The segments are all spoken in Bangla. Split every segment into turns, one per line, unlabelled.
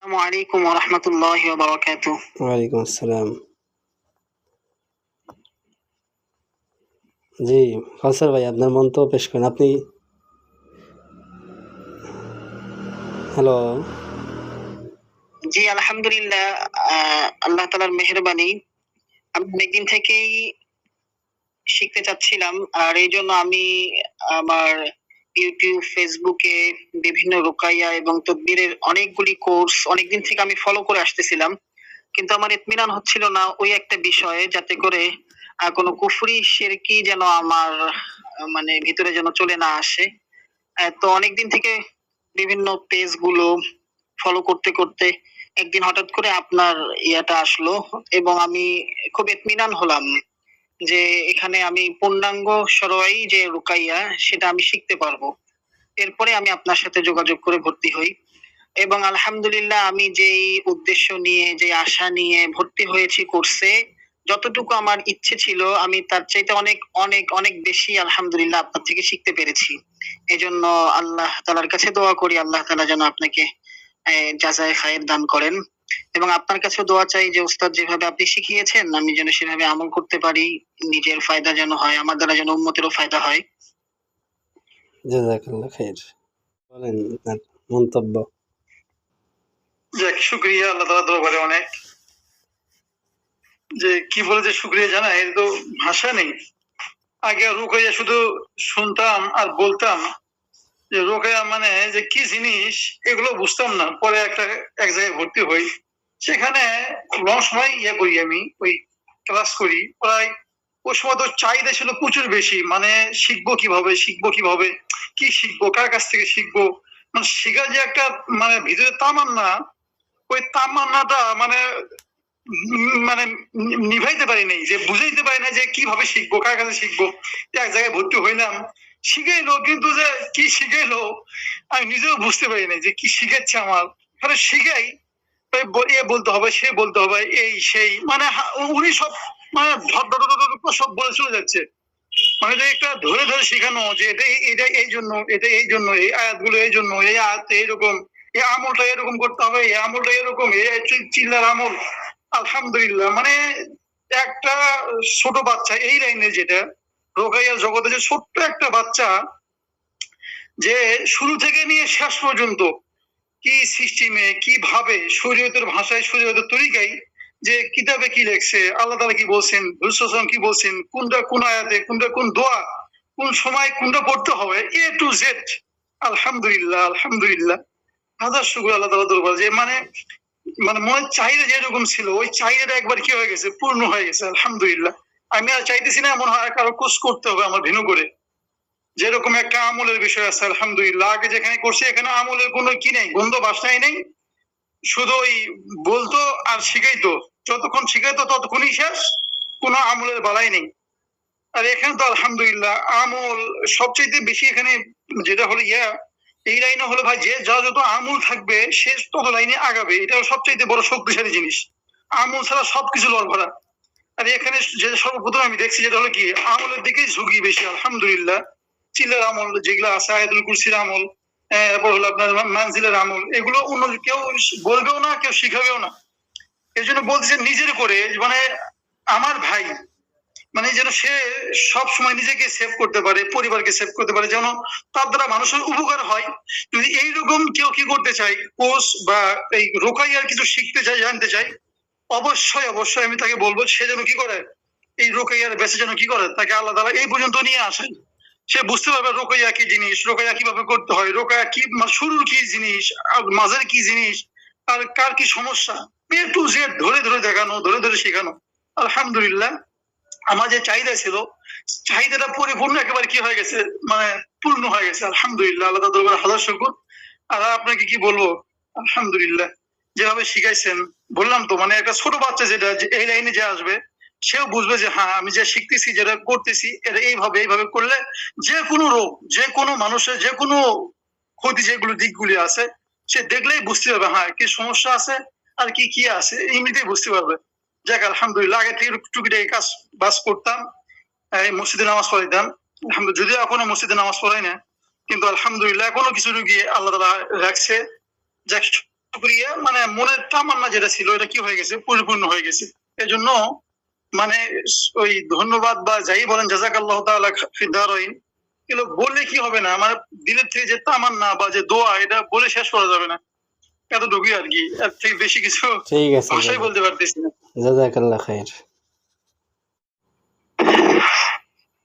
আসসালামু আলাইকুম ওয়া রাহমাতুল্লাহি ওয়া বারাকাতুহু।
ওয়ালাইকুম আসসালাম। জি, কাউসার ভাই আপনার মন্তব্য পেশ করেন। আপনি হ্যালো।
জি, আলহামদুলিল্লাহ। আল্লাহ তাআলার মেহেরবানি। আমি অনেকদিন থেকেই শিখতে চাচ্ছিলাম। আর এইজন্য আমি আমার YouTube, Facebook এ বিভিন্ন রুকাইয়া এবং তদবিরের অনেকগুলি কোর্স অনেকদিন থেকে আমি ফলো করে আসতেছিলাম। কিন্তু আমার ইতমিনান হচ্ছিল না ওই একটা বিষয়ে, যাতে করে কোনো কুফরি শিরকি যেন আমার মানে ভিতরে যেন চলে না আসে। তো অনেকদিন থেকে বিভিন্ন পেজ গুলো ফলো করতে করতে একদিন হঠাৎ করে আপনার ইয়াটা আসলো এবং আমি খুব ইতমিনান হলাম যে এখানে আমি পূর্ণাঙ্গ সরোয়াই যে রুকাইয়া সেটা আমি শিখতে পারবো। এরপরে আমি আপনার সাথে যোগাযোগ করে ভর্তি হই এবং আলহামদুলিল্লাহ আমি যেই উদ্দেশ্য নিয়ে যে আশা নিয়ে ভর্তি হয়েছি কোর্সে, যতটুকু আমার ইচ্ছে ছিল আমি তার চাইতে অনেক অনেক অনেক বেশি আলহামদুলিল্লাহ আপনার থেকে শিখতে পেরেছি। এজন্য আল্লাহ তাআলার কাছে দোয়া করি আল্লাহ তাআলা যেন আপনাকে জাযায়ে খায়ের দান করেন এবং আপনার কাছেও দোয়া চাই যে উস্তাদ যেভাবে আপনি শিখিয়েছেন আমি যেন সেভাবে আমল করতে পারি, নিজের ফায়দা যেন হয়, আমার দ্বারা যেন উম্মতেরও ফায়দা হয়।
জাযাকাল্লাহ খাইর। বলেন আপনার মন্তব্য।
যাক, শুকরিয়া আল্লাহ তাআলার দরবারে অনেক। যে কি বলে যে শুকরিয়া জানা, এর তো ভাষা নেই। আগে রুকাইয়া শুধু শুনতাম আর বলতাম যে রুকাইয়া মানে যে কি জিনিস এগুলো বুঝতাম না। পরে এক জায়গায় ভর্তি হই, সেখানে লং সময় করি, আমি ওই ক্লাস করি প্রায়। ওই সময় তো চাহিদা ছিল প্রচুর বেশি, মানে শিখবো কিভাবে কি শিখবো, কার কাছ থেকে শিখবো, মানে শেখার যে একটা মানে ভিতরে তামান্না, ওই তামান্নাটা মানে মানে নিভাইতে পারি নাই, যে বুঝাইতে পারি না যে কিভাবে শিখবো, কার কাছে শিখবো। এক জায়গায় ভর্তি হইলাম, শিখাইলো, কিন্তু যে কি শিখাইলো আমি নিজেও বুঝতে পারি না যে কি শিখাচ্ছে আমার। তাহলে শিখাই এ বলতে হবে, সে বলতে হবে, এই সেই, মানে উনি সব মানে সব বলে চলে যাচ্ছে। মানে যে একটা ধরে ধরে শেখানো যে এটা এটা এই জন্য, এটা এই জন্য, এই আয়াতগুলো এই জন্য, এই আয়াত এইরকম, এই আমলটা এরকম করতে হবে, এই আমলটা এরকম, এই চিল্লার আমল। আলহামদুলিল্লাহ, মানে একটা ছোট বাচ্চা এই লাইনে, যেটা রোকাইয়ার জগতে, যে ছোট্ট একটা বাচ্চা যে শুরু থেকে নিয়ে শেষ পর্যন্ত কি সিস্টেমে কিভাবে শরীয়তের ভাষায় শরীয়তের তরিকায় যে কিতাবে কি লেখছে, আল্লাহ তাআলা কি বলছেন, রাসূল কি বলছেন, কোনটা কোন আয়াতে, কোনটা কোন দোয়া, কোন সময় কোনটা পড়তে হবে, এ টু জেড। আলহামদুলিল্লাহ, আলহামদুলিল্লাহ, হাজার শুকর আল্লাহ তাআলার দরবারে। যে মানে মানে মনের চাহিদা যেরকম ছিল, ওই চাহিদাটা একবার কি হয়ে গেছে, পূর্ণ হয়ে গেছে। আলহামদুলিল্লাহ। আমি আর চাইতেছি না মনে হয় কারো কোর্স করতে হবে আমার ভিন্ন করে। যেরকম একটা আমলের বিষয় আছে, আলহামদুলিল্লাহ, আগে যেখানে করছি এখানে আমলের কোনো কি নেই, গন্ধ বাসনাই নেই। শুধু ওই বলতো আর শিখাইতো, যতক্ষণ শিখাইতো ততক্ষণই শেষ, কোনো আমলের বালাই নেই। আর এখানে তো আলহামদুলিল্লাহ আমল সবচেয়ে বেশি। এখানে যেটা হলো এই লাইনে হলো ভাই, যে যা যত আমল থাকবে সে তত লাইনে আগাবে। এটা সবচেয়ে বড় শক্তিশালী জিনিস। আমল ছাড়া সবকিছু লড়ভরা। আর এখানে যে সর্বপ্রথম আমি দেখছি যেটা হলো কি, আমলের দিকেই ঝুঁকি বেশি। আলহামদুলিল্লাহ, চিল্লার আমল যেগুলো আছে, আয়াতুল কুরসির আমল, এরপর হলো আপনার মানজিলের আমল, এগুলো অন্য কেউ বলবেও না, কেউ শিখাবেও না। এই জন্য বলতেছে নিজের করে, মানে আমার ভাই, মানে যেন সে সব সময় নিজেকে সেভ করতে পারে, পরিবারকে সেভ করতে পারে, যেন তার দ্বারা মানুষের উপকার হয়। যদি এইরকম কেউ কি করতে চাই, কোর্স বা এই রোকাইয়ার কিছু শিখতে চাই, জানতে চাই, অবশ্যই অবশ্যই আমি তাকে বলবো সে যেন কি করে, এই রোকাইয়ার বেঁচে যেন কি করে, তাকে আল্লাহ তাআলা এই পর্যন্ত নিয়ে আসেন। সে বুঝতে পারবে রোকাইয়া কি জিনিস, রোকাইয়া কিভাবে করতে হয়, রোকাইয়া কি শুরুর কি জিনিস, আর মাঝের কি জিনিস, আর কার কি সমস্যা, এ টু জেড ধরে ধরে দেখানো, ধরে ধরে শেখানো। আলহামদুলিল্লাহ, আমার যে চাহিদা ছিল, চাহিদাটা পরিপূর্ণ একেবারে কি হয়ে গেছে, মানে পূর্ণ হয়ে গেছে। আলহামদুলিল্লাহ, আল্লাহ তাআলার দরবারে হাজার শুকর। আর আপনাকে কি বলবো, আলহামদুলিল্লাহ, যেভাবে শিখাইছেন, বললাম তো, মানে একটা ছোট বাচ্চা যেটা এই লাইনে যে আসবে, সেও বুঝবে যে হ্যাঁ আমি যে শিখতেছি, যেটা করতেছি, এটা এইভাবে এইভাবে করলে যে কোনো রোগ, যে কোনো মানুষের যে কোনো ক্ষতি, যেগুলো দিকগুলি আছে, সে দেখলেই বুঝতে পারবে হ্যাঁ কি সমস্যা আছে আর কি কি আছে, এমনিতেই বুঝতে পারবে। যাক, আলহামদুলিল্লাহ, আগে থেকে টুকিটাকি কাজ বাস করতাম, এই মসজিদে নামাজ পড়াইতাম। আলহামদুলিল্লাহ, যদিও এখনো মসজিদে নামাজ পড়াই না, কিন্তু আলহামদুলিল্লাহ এখনো কিছু রুগী আল্লাহ তাআলা রাখছে। যাক, শুকরিয়া, মানে মনের তামান্না যেটা ছিল এটা কি হয়ে গেছে, পরিপূর্ণ হয়ে গেছে। এজন্য মানে ওই ধন্যবাদ বা যাই বলেন জাযাকাল্লাহু তাআলা ফিদ দারাইন, এগুলো বললে কি হবে না, আমার দিলের থেকে যে তামান্না বা যে দোয়া এটা বলে শেষ করা যাবে না, এতটুকুই আর কি, এর থেকে বেশি কিছু
ঠিক আছে
ভাষায় বলতে পারতেছি না।
জাযাকাল্লাহ খাইর।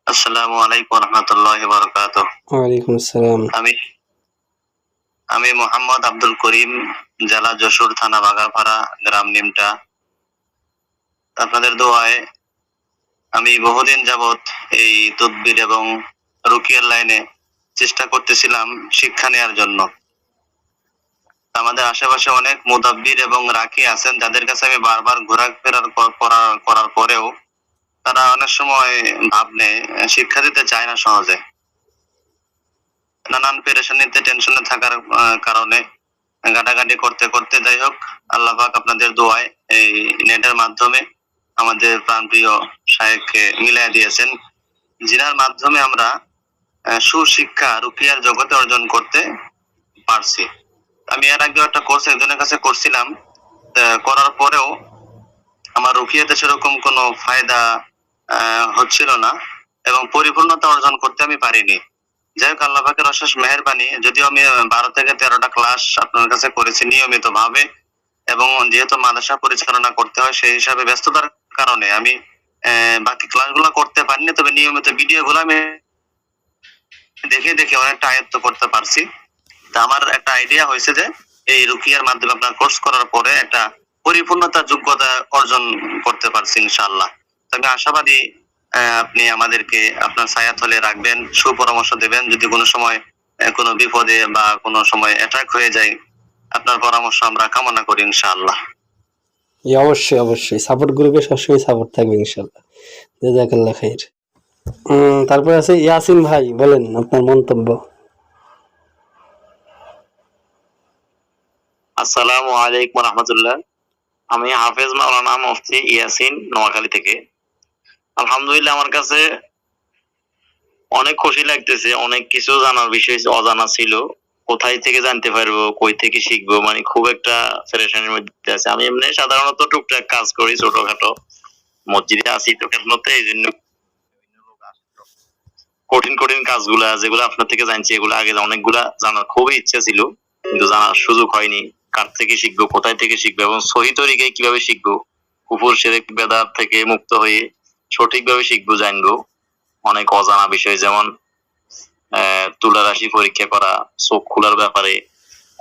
আসসালামু আলাইকুম ওয়া রাহমাতুল্লাহি ওয়া বারাকাতুহু।
ওয়ালাইকুম আসসালাম।
আমি মোহাম্মদ আব্দুল করিম, জেলা যশোর, থানা বাগারপাড়া, গ্রাম নিমটা। আপনাদের দোয়ায় আমি বহুদিন যাবত এই তদবির এবং রুকিয়ার লাইনে চেষ্টা করতেছিলাম শিক্ষা নেওয়ার জন্য। আমাদের আশেপাশে অনেক মুদাব্বির এবং রাকি আছেন যাদের কাছে আমি বারবার ঘোরাফেরা করার পরেও তারা অনেক সময় ভাবনে শিক্ষা দিতে চায় না সহজে। নানান পেরেশানিতে টেনশনে থাকার কারণে ঘাটাঘাটি করতে করতে, যাই হোক, আল্লাহ পাক আপনাদের দোয়ায় এই নেটের মাধ্যমে আমাদের প্রাণপ্রিয় শায়েখকে মিলাই দিয়েছেন, যিনার মাধ্যমে আমরা সুশিক্ষা রুকিয়ার জগতে অর্জন করতে পারছি। আমি এর আগে একটা কোর্স একজনের কাছে করছিলাম, করার পরেও আমার রুকিয়াতে সেরকম কোনো ফায়দা হচ্ছিল না এবং পরিপূর্ণতা অর্জন করতে আমি পারিনি। যাই হোক, আল্লাহ পাকের অশেষ মেহেরবানি, যদিও আমি 12 থেকে 13টা ক্লাস আপনার কাছে করেছি নিয়মিত ভাবে, এবং যেহেতু মাদ্রাসা পরিচালনা করতে হয় সেই হিসাবে ব্যস্ততার কারণে আমি বাকি ক্লাসগুলো করতে পারিনি, তবে নিয়মিত ভিডিওগুলো আমি দেখে দেখে অনেকটা আয়ত্ত করতে পারছি। তা আমার একটা আইডিয়া হয়েছে যে এই রুকিয়ার মাধ্যমে আপনার কোর্স করার পরে একটা পরিপূর্ণতা যোগ্যতা অর্জন করতে পারছি ইনশাআল্লাহ। তবে আশাবাদী আপনি আমাদেরকে আপনার ছায়াতলে রাখবেন, সুপরামর্শ দেবেন, যদি কোনো সময় কোনো বিপদে বা কোনো সময় অ্যাটাক হয়ে যায়, আপনার পরামর্শ আমরা কামনা করি ইনশাআল্লাহ।
অবশ্যই অবশ্যই সাপোর্ট গ্রুপে সবসময় সাপোর্ট থাকবে ইনশাআল্লাহ। জাযাকাল্লাহ খাইর। তারপরে আছে ইয়াসিন ভাই, বলেন আপনার মন্তব্য।
আসসালামু আলাইকুম ওয়া রাহমাতুল্লাহ। আমি হাফেজ মাওলানা মুফতি ইয়াসিন, নোয়াখালী থেকে। আলহামদুলিল্লাহ, আমার কাছে অনেক খুশি লাগতেছে। অনেক কিছু জানার বিষয় অজানা ছিল, কোথায় থেকে জানতে পারবো, কই থেকে শিখবো, মানে খুব একটা প্যারেশানির মধ্যে আছে। আমি এমনি সাধারণত টুকটাক কাজ করি, ছোটখাটো মসজিদে আছি তো খেদমতে, এই জন্য কঠিন কঠিন কাজগুলা যেগুলো আপনার থেকে জানছি, এগুলো আগে অনেকগুলা জানার খুবই ইচ্ছা ছিল, কিন্তু জানার সুযোগ হয়নি। কার থেকে শিখবো, কোথায় থেকে শিখবো এবং সহি তরিকায় কিভাবে শিখবো, কুফর শিরক বেদাত থেকে মুক্ত হয়ে সঠিকভাবে শিখবো, জানবো। অনেক অজানা বিষয়, যেমন তুলা রাশি পরীক্ষা করা, চোখ খোলার ব্যাপারে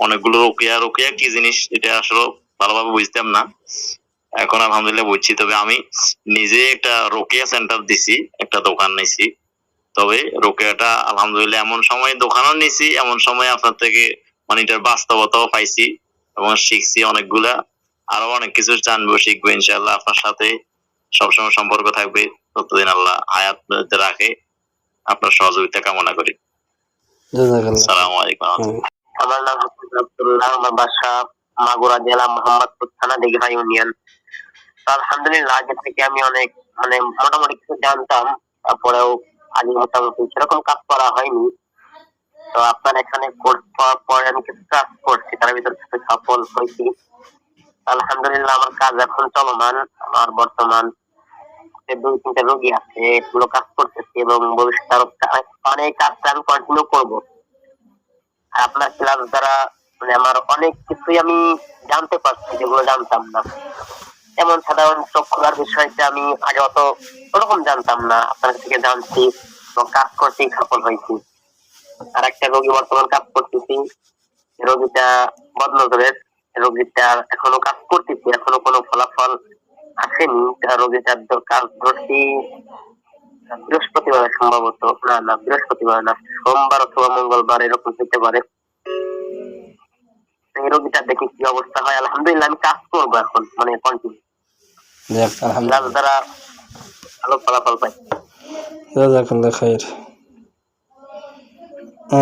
অনেকগুলো রোকেয়া রোকেয়া কি জিনিস এটা আসলে ভালোভাবে বুঝতাম না, এখন আলহামদুলিল্লাহ বুঝছি। তবে আমি নিজে একটা রোকেয়া সেন্টার দিছি, একটা দোকান নিছি। তবে রোকেয়াটা আলহামদুলিল্লাহ এমন সময় দোকানও নিছি, এমন সময় আপনার থেকে মানে এটার বাস্তবতাও পাইছি এবং শিখছি অনেকগুলা। আরো অনেক কিছু জানবো, শিখবো ইনশাআল্লাহ। আপনার সাথে সবসময় সম্পর্ক থাকবে, ততদিন আল্লাহ হায়াত রাখে। আপনার সহযোগিতা কামনা করি।
জাযাকাল্লাহ।
আসসালামু আলাইকুম।
আমার নাম হচ্ছে আব্দুল্লাহ, আমার বাসা মাগুরা জেলা মোহাম্মদপুর থানা দিঘা ইউনিয়ন। আলহামদুলিল্লাহ, আগে থেকে আমি অনেক মানে মোটামুটি কিছু জানতাম, তারপরেও আগে মোটামুটি সেরকম কাজ করা হয়নি। তো আপনার এখানে কোর্স পাওয়ার পরে আমি কিছু কাজ করছি, তার ভিতর কিছু সফল হয়েছি আলহামদুলিল্লাহ। আমার কাজ এখন চলমান, আমার বর্তমান 2-3টা রোগী আছে, এগুলো কাজ করতেছি এবং ভবিষ্যতে আরো অনেক কাজটা আমি কন্টিনিউ করবো। আপনার ক্লাস দ্বারা মানে আমার অনেক কিছুই আমি জানতে পারছি যেগুলো জানতাম না। যেমন সাধারণ চোখ খোলার বিষয়টা আমি আগে অত ওরকম জানতাম না, আপনার থেকে জানছি এবং কাজ করতেই সফল হয়েছি। আর একটা রোগী বর্তমান কাজ করতেছি, রোগীটা বদনজরের, রোগীটা এখনো কাজ করতেছি, এখনো কোনো ফলাফল আসেনি। রোগীটার কাজ ধরছি বৃহস্পতিবার, সম্ভবত না বৃহস্পতিবার না, সোমবার অথবা মঙ্গলবার এরকম হতে পারে। এই রোগীটা দেখি কি অবস্থা হয়। আলহামদুলিল্লাহ আমি কাজ করবো এখন, মানে কন্টিনিউ দ্বারা ভালো ফলাফল পাই।
জাযাকাল্লাহ খাইর।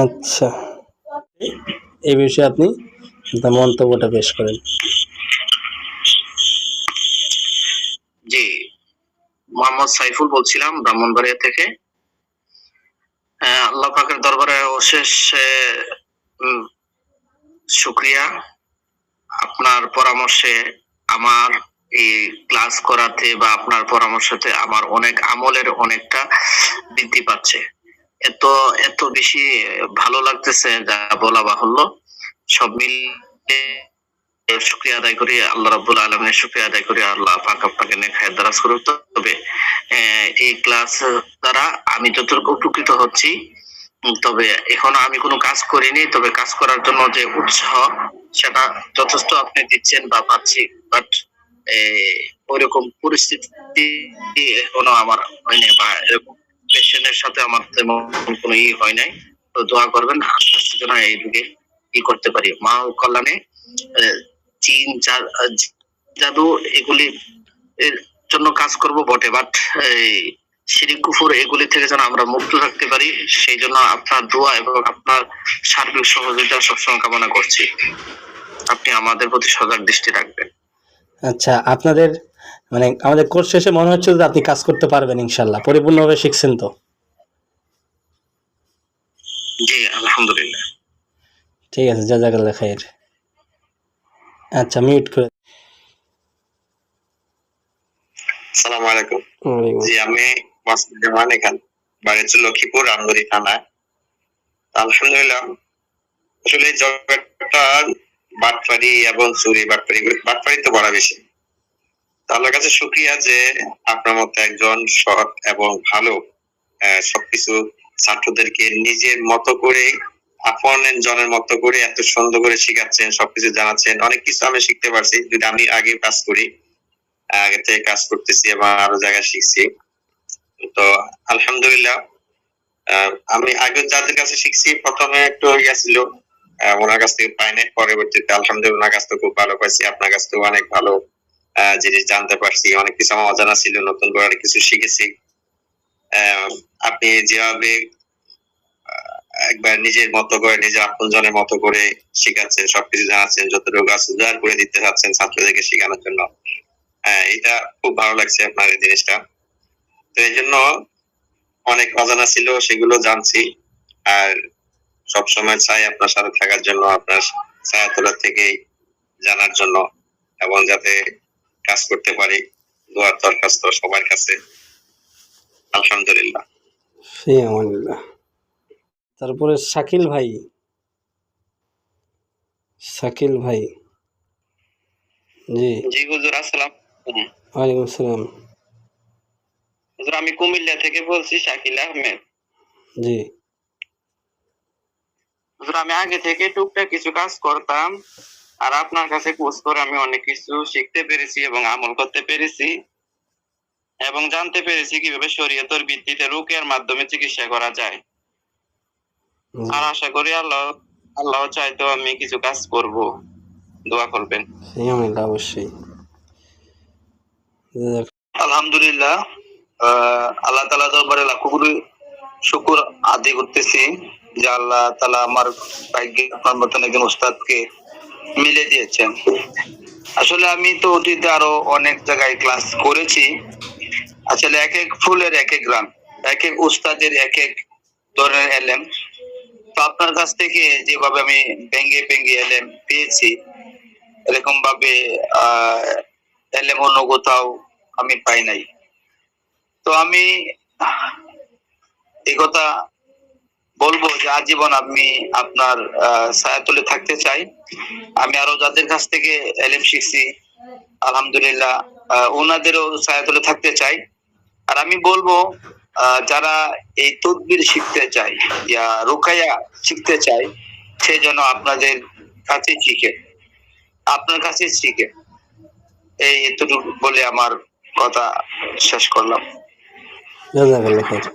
আচ্ছা, এই বিষয়ে আপনি আপনার মন্তব্যটা পেশ করেন।
জি, মোহাম্মদ সাইফুল বলছিলাম, ব্রাহ্মণবাড়িয়া থেকে। আল্লাহ পাকের দরবারে অশেষ শুকরিয়া। আপনার পরামর্শে আমার এই ক্লাস করাতে বা আপনার পরামর্শতে আমার অনেক আমলের অনেকটা বৃদ্ধি পাচ্ছে। এত এত বেশি ভালো লাগতেছে যা বলা বাহুল্য। সব মিলিয়ে শুকরিয়া আদায় করি, আল্লাহ রাব্বুল আলামিনের শুকরিয়া আদায় করি, আল্লাহ পাক আপনাকে নেক হায়াত দারাজ করুক। তবে এই ক্লাস দ্বারা আমি যতটুকু উপকৃত হচ্ছি, তবে এখনো আমি কোনো কাজ করিনি, তবে কাজ করার জন্য যে উৎসাহ সেটা যথেষ্ট আপনি দিচ্ছেন বা পাচ্ছি, বাট ওইরকম পরিস্থিতি এখনো আমার হয়নি বা এরকম পেশেন্টের সাথে আমার তেমন কোনো হয় নাই। তো দোয়া করবেন আস্তে আস্তে যেন এই যুগে করতে পারি। মা কল্যাণে জিন জাদু এগুলি এর জন্য কাজ করব বটে, বাট এই শিরিক কুফর এগুলি থেকে যেন আমরা মুক্ত থাকতে পারি, সেই জন্য আপনার দোয়া এবং আপনার সার্বিক সহযোগিতা সবসময় কামনা করছি। আপনি আমাদের প্রতি সজাগ দৃষ্টি রাখবেন।
আচ্ছা, আপনাদের মানে আমাদের কোর্স শেষে মনে হচ্ছে যে আপনি কাজ করতে পারবেন ইনশাল্লাহ, পরিপূর্ণভাবে শিখছেন তো?
জি আলহামদুলিল্লাহ।
ঠিক আছে, জাযাকাল্লাহ খাইর। আচ্ছা, মিউট করে।
আসসালামু আলাইকুম।
ওয়ালাইকুম
জি, আমি মাসুদ জামান, এখান বাড়ি হচ্ছে লক্ষ্মীপুর রামগড়ি থানায়। আলহামদুলিল্লাহ, আসলে এই জগৎটা বাটপারি এবং চুরি বাটপারি তো বড় বেশি। তো আল্লাহর কাছে শুকরিয়া যে আপনার মতো একজন সৎ এবং ভালো সবকিছু ছাত্রদেরকে নিজের মতো করে আপন জনের মতো করে এত সুন্দর করে শিখাচ্ছেন, সবকিছু জানাচ্ছেন। অনেক কিছু আমি শিখতে পারছি, যদি আমি আগে কাজ করি, আগে থেকে কাজ করতেছি এবং আরো জায়গায় শিখছি। তো আলহামদুলিল্লাহ, আমি আগে যাদের কাছে শিখছি প্রথমে একটু ছিল, ওনার কাছ থেকে পাই নাই, পরবর্তীতে আলহামদুলিল্লাহ ওনার কাছ থেকে খুব ভালো পাইছি, আপনার কাছ থেকে অনেক ভালো জিনিস জানতে পারছি, অনেক কিছু আমার অজানা ছিল, নতুন করে অনেক কিছু শিখেছি। আপনি যেভাবে একবার নিজের মতো করে, নিজের আপনজনের মতো করে শিখাচ্ছেন, সবকিছু জানাচ্ছেন, যতটুকু আছে উজাড় করে দিতে চাচ্ছেন ছাত্রদেরকে শেখানোর জন্য, এটা খুব ভালো লাগছে আপনার এই জিনিসটা। তো এই জন্য অনেক অজানা ছিল, সেগুলো জানছি। আর সবসময় চাই আপনার সাথে থাকার জন্য, আপনার ছায়াতলা থেকে জানার জন্য, এবং যাতে কাজ করতে পারি। দোয়ার দরখাস্ত সবার কাছে। আলহামদুলিল্লাহ।
ফি আমানিল্লাহ। তারপরে শাকিল ভাই। শাকিল ভাই, জি।
জি হুজুর, আসসালাম।
ওয়ালাইকুম আসসালাম।
হুজুর, আমি কুমিল্লা থেকে বলছি, শাকিল আহমেদ।
জি।
হুজুর, আমি আগে থেকে টুকটাক কিছু কাজ করতাম, আর আপনার কাছে কোর্স করে আমি অনেক কিছু শিখতে পেরেছি এবং আমল করতে পেরেছি, এবং জানতে পেরেছি কিভাবে শরীয়তের ভিত্তিতে রুকিয়ার মাধ্যমে চিকিৎসা করা যায়। আর আশা করি আল্লাহ চাইতো আমি কিছু কাজ করব, দোয়া করবেন।
ফি আমানিল্লাহ, অবশ্যই।
আলহামদুলিল্লাহ, আল্লাহ তাআলা দরবারে লাখো কোটি শুকর আদায় করতেছি যে আল্লাহ তাআলা আমার ভাগ্যে আপনার মতন একজন উস্তাদকে মিলে দিয়েছেন। আসলে আমি তো অতীতে আরো অনেক জায়গায় ক্লাস করেছি। আসলে এক এক ফুলের এক এক গ্রাম, এক এক উস্তাদের এক এক ধরনের এলেম। তো আপনার কাছ থেকে যেভাবে আমি ভেঙ্গে এলেম পেয়েছি, এরকম ভাবে এলেম অন্য কোথাও আমি পাই নাই। তো আমি এই কথা বলবো যে আজীবন আমি আপনার ছায়াতলে থাকতে চাই। আমি আরো যাদের কাছ থেকে এলেম শিখছি, আলহামদুলিল্লাহ, ওনাদেরও ছায়াতলে থাকতে চাই। আর আমি বলবো যারা এই তদবির শিখতে চায় ইয়া রুকায়া শিখতে চায়, সে যেন আপনাদের কাছে শিখে, আপনার কাছে শিখে। এই এতটুকু বলে আমার কথা শেষ করলাম।
জাযাকাল্লাহ খাইর।